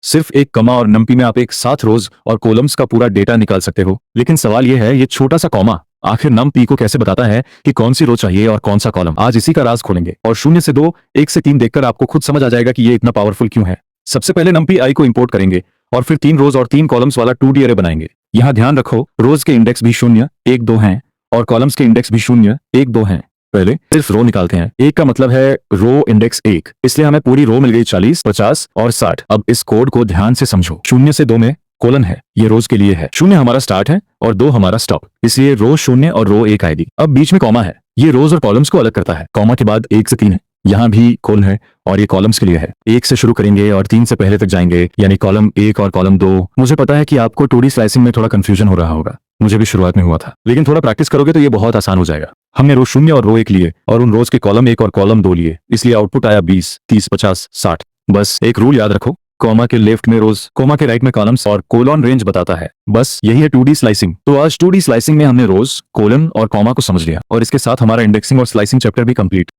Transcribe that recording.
सिर्फ एक कॉमा और नंपी में आप एक साथ रोज और कॉलम्स का पूरा डेटा निकाल सकते हो। लेकिन सवाल यह है, ये छोटा सा कॉमा आखिर नंपी को कैसे बताता है कि कौन सी रो चाहिए और कौन सा कॉलम। आज इसी का राज खोलेंगे और 0 से 2, 1 से 3 देखकर आपको खुद समझ आ जाएगा कि ये इतना पावरफुल क्यों है। सबसे पहले नंपी आई को इंपोर्ट करेंगे और फिर 3 रोज और 3 कॉलम्स वाला 2D अरे बनाएंगे। यहाँ ध्यान रखो, रोज के इंडेक्स भी 0, 1, 2 हैं और कॉलम्स के इंडेक्स भी 0, 1, 2 हैं। पहले सिर्फ रो निकालते हैं। 1 का मतलब है रो इंडेक्स 1, इसलिए हमें पूरी रो मिल गई 40, 50 और 60। अब इस कोड को ध्यान से समझो। 0 से 2 में कोलन है, ये रोज के लिए है। 0 हमारा स्टार्ट है और 2 हमारा स्टॉप, इसलिए रो 0 और रो 1 आएगी। अब बीच में कॉमा है, ये रोज और कॉलम्स को अलग करता है। कॉमा के बाद 1 से 3 है, यहाँ भी कोलन है और ये कॉलम्स के लिए है। 1 से शुरू करेंगे और 3 से पहले तक जाएंगे, यानी कॉलम 1 और कॉलम 2। मुझे पता है कि आपको 2D स्लाइसिंग में थोड़ा कंफ्यूजन हो रहा होगा, मुझे भी शुरुआत में हुआ था, लेकिन थोड़ा प्रैक्टिस करोगे तो ये बहुत आसान हो जाएगा। हमने रो 0 और रो 1 लिए और उन रोज के कॉलम 1 और कॉलम 2 लिए, इसलिए आउटपुट आया 20, 30, 50, 60। बस एक रूल याद रखो, कॉमा के लेफ्ट में रोज, कॉमा के राइट में कॉलम्स और कोलन रेंज बताता है। बस यही है 2D स्लाइसिंग। तो आज 2D स्लाइसिंग में हमने रोज, कोलन और कॉमा को समझ लिया और इसके साथ हमारा इंडेक्सिंग और स्लाइसिंग चैप्टर भी कंप्लीट।